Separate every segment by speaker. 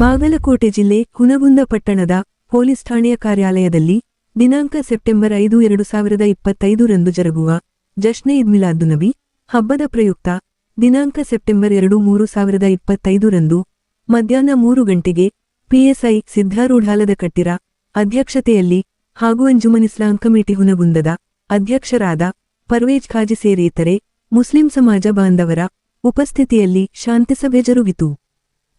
Speaker 1: ಬಾಗಲಕೋಟೆ ಜಿಲ್ಲೆ ಹುನಗುಂದ ಪಟ್ಟಣದ ಪೊಲೀಸ್ ಠಾಣೆಯ ಕಾರ್ಯಾಲಯದಲ್ಲಿ ದಿನಾಂಕ ಸೆಪ್ಟೆಂಬರ್ 5, 2025 ರಂದು ಜರುಗುವ ಜಶ್ನೆ ಈದ್ ಮಿಲಾದುನ್ನಬಿ ಹಬ್ಬದ ಪ್ರಯುಕ್ತ ದಿನಾಂಕ ಸೆಪ್ಟೆಂಬರ್ 2, 2025 ರಂದು ಮಧ್ಯಾಹ್ನ 3 ಗಂಟೆಗೆ ಪಿಎಸ್ಐ ಸಿದ್ಧಾರೂಢಾಲದ ಕಟ್ಟಿರ ಅಧ್ಯಕ್ಷತೆಯಲ್ಲಿ ಹಾಗೂ ಅಂಜುಮನ್ ಇಸ್ಲಾಂ ಕಮಿಟಿ ಹುನಗುಂದದ ಅಧ್ಯಕ್ಷರಾದ ಪರ್ವೇಜ್ ಖಾಜಿ ಸೇರಿ ಇತರೆ ಮುಸ್ಲಿಂ ಸಮಾಜ ಬಾಂಧವರ ಉಪಸ್ಥಿತಿಯಲ್ಲಿ ಶಾಂತಿಸಭೆ ಜರುಗಿತು.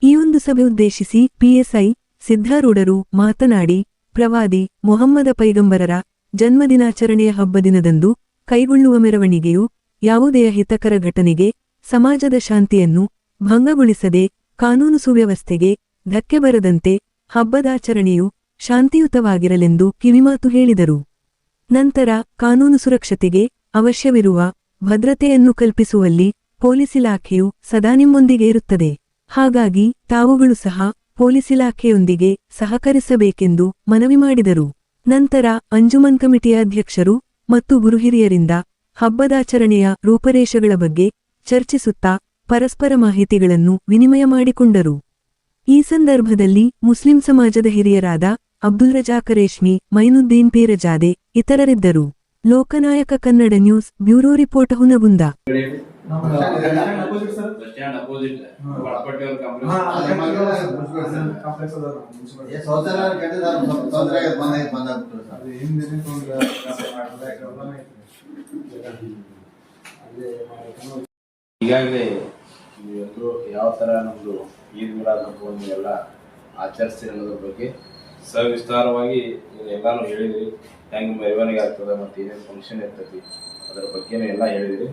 Speaker 1: ಈ ಒಂದು ಸಭೆ ಉದ್ದೇಶಿಸಿ ಪಿಎಸ್ಐ ಸಿದ್ಧಾರೂಢರು ಮಾತನಾಡಿ, ಪ್ರವಾದಿ ಮೊಹಮ್ಮದ ಪೈಗಂಬರರ ಜನ್ಮದಿನಾಚರಣೆಯ ಹಬ್ಬದಿನದಂದು ಕೈಗೊಳ್ಳುವ ಮೆರವಣಿಗೆಯು ಯಾವುದೇ ಅಹಿತಕರ ಘಟನೆಗೆ, ಸಮಾಜದ ಶಾಂತಿಯನ್ನು ಭಂಗಗೊಳಿಸದೆ, ಕಾನೂನು ಸುವ್ಯವಸ್ಥೆಗೆ ಧಕ್ಕೆ ಬರದಂತೆ ಹಬ್ಬದಾಚರಣೆಯು ಶಾಂತಿಯುತವಾಗಿರಲೆಂದು ಕಿವಿಮಾತು ಹೇಳಿದರು. ನಂತರ ಕಾನೂನು ಸುರಕ್ಷತೆಗೆ ಅವಶ್ಯವಿರುವ ಭದ್ರತೆಯನ್ನು ಕಲ್ಪಿಸುವಲ್ಲಿ ಪೊಲೀಸ್ ಇಲಾಖೆಯು ಸದಾ ನಿಮ್ಮೊಂದಿಗೆ ಇರುತ್ತದೆ. ಹಾಗಾಗಿ ತಾವುಗಳು ಸಹ ಪೊಲೀಸ್ ಇಲಾಖೆಯೊಂದಿಗೆ ಸಹಕರಿಸಬೇಕೆಂದು ಮನವಿ ಮಾಡಿದರು. ನಂತರ ಅಂಜುಮನ್ ಕಮಿಟಿಯ ಅಧ್ಯಕ್ಷರು ಮತ್ತು ಗುರುಹಿರಿಯರಿಂದ ಹಬ್ಬದಾಚರಣೆಯ ರೂಪರೇಷೆಗಳ ಬಗ್ಗೆ ಚರ್ಚಿಸುತ್ತಾ ಪರಸ್ಪರ ಮಾಹಿತಿಗಳನ್ನು ವಿನಿಮಯ ಮಾಡಿಕೊಂಡರು. ಈ ಸಂದರ್ಭದಲ್ಲಿ ಮುಸ್ಲಿಂ ಸಮಾಜದ ಹಿರಿಯರಾದ ಅಬ್ದುಲ್ ರಜಾಕ್ ರೇಷ್ಮಿ, ಮೈನುದ್ದೀನ್ ಪೀರಜಾದೆ ಇತರರಿದ್ದರು. Lokanayaka Kannada news bureau report Hungund.
Speaker 2: ಈಗಾಗಲೇ ಇವತ್ತು ಯಾವ ತರ ನಮ್ದು ಈದ್ ಮಿಲಾದ್ ಹಬ್ಬವನ್ನು ಎಲ್ಲ ಆಚರಿಸ್ತಿರೋದ್ರ ಬಗ್ಗೆ ಸವಿಸ್ತಾರವಾಗಿ ಎಲ್ಲಾನು ಹೇಳಿದ್ರಿ. ಹೆಂಗೆ ಮೆರವಣಿಗೆ ಆಗ್ತದೆ ಮತ್ತು ಏನೇನು ಫಂಕ್ಷನ್ ಇರ್ತೈತಿ ಅದರ ಬಗ್ಗೆನೂ ಎಲ್ಲ ಹೇಳಿದ್ರಿ.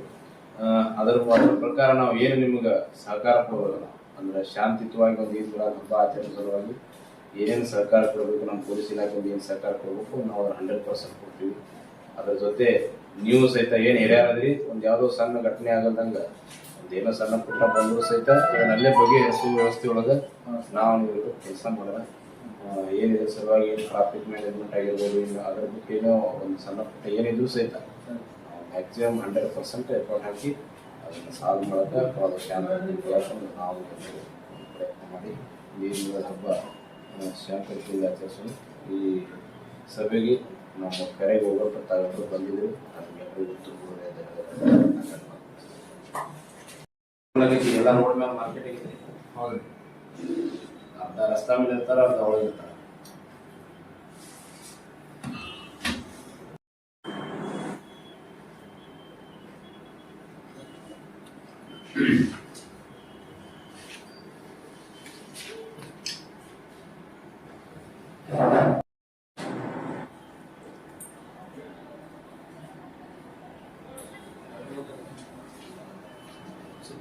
Speaker 2: ಅದರ ಪ್ರಕಾರ ನಾವು ಏನು ನಿಮ್ಗೆ ಸಹಕಾರ ಕೊಡೋಲ್ಲ ಅಂದ್ರೆ ಶಾಂತಿಯುತವಾಗಿ ಒಂದು ಈದ್ ಮಿಲಾದ್ ಹಬ್ಬ ಆಚರಣೆ ಸಲುವಾಗಿ ಏನೇನು ಸಹಕಾರ ಕೊಡಬೇಕು, ನಮ್ಮ ಪೊಲೀಸ್ ಇಲಾಖೆಯಿಂದ ಏನು ಸಹಕಾರ ಕೊಡಬೇಕು ನಾವು ಅದರ 100% ಕೊಡ್ತೀವಿ. ಅದ್ರ ಜೊತೆ ನೀವು ಸಹಿತ ಏನು ಹಿರಿಯರಾದ್ರಿ, ಒಂದು ಯಾವುದೋ ಸಣ್ಣ ಘಟನೆ ಆಗಲ್ದಂಗೆ ಒಂದೇನೋ ಸಣ್ಣ ಪುಟ್ಟ ಬಂದರೂ ಸಹಿತ ಅದನ್ನಲ್ಲೇ ಬಗೆಹರಿಸುವ ವ್ಯವಸ್ಥೆ ಒಳಗೆ ನಾವು ನೀವು ಕೆಲಸ ಮಾಡೋಣ. ಏನಿದೆ ಸಲುವಾಗಿ ಏನು ಟ್ರಾಫಿಕ್ ಮ್ಯಾನೇಜ್ಮೆಂಟ್ ಆಗಿರ್ಬೋದು, ಇನ್ನು ಅದ್ರ ಬಗ್ಗೆ ಏನೋ ಒಂದು ಸಣ್ಣ ಪುಟ್ಟ ಏನಿದ್ರು ಸಹಿತ ಮ್ಯಾಕ್ಸಿಮಮ್ 100% ಎಫರ್ಟ್ ಹಾಕಿ ಅದನ್ನು ಸಾಲ್ವ್ ಮಾಡೋಕ್ಕೆ ಶಾಂತಿ ನಾವು ಪ್ರಯತ್ನ ಮಾಡಿ ಈದ್ ಮಿಲಾದ್ ಹಬ್ಬ ಶಾಂತಿಯುತವಾಗಿ ಆಚರಿಸೋಣ. ಈ ಸಭೆಗೆ ನಮ್ಮ ಕರೆಗೆ ಹೋಗೋಕೆ ತಾವೆಲ್ಲರೂ ಬಂದಿದ್ರು. ನಮಗೆಲ್ಲರೂ ಎಲ್ಲ ರೋಡ್ ಮೇಲೆ ಮಾರ್ಕೆಟಿಂಗ್ ಇದೆ. ಹೌದು, ಅರ್ಧ ರಸ್ತಾ ಮೇಲೆ ಇರ್ತಾರೆ, ಅರ್ಧ ಒಳಗೆ ಇರ್ತಾರೆ.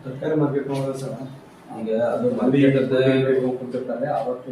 Speaker 3: ತರಕಾರಿ ಮಾರ್ಕೆಟ್ ಹೋಗೋದು ಸರ್,
Speaker 2: ಈಗ ಅದು ಮಾರ್ಕೆಟ್ ಹೋಗ್ತಿರ್ತಾರೆ ಅವತ್ತು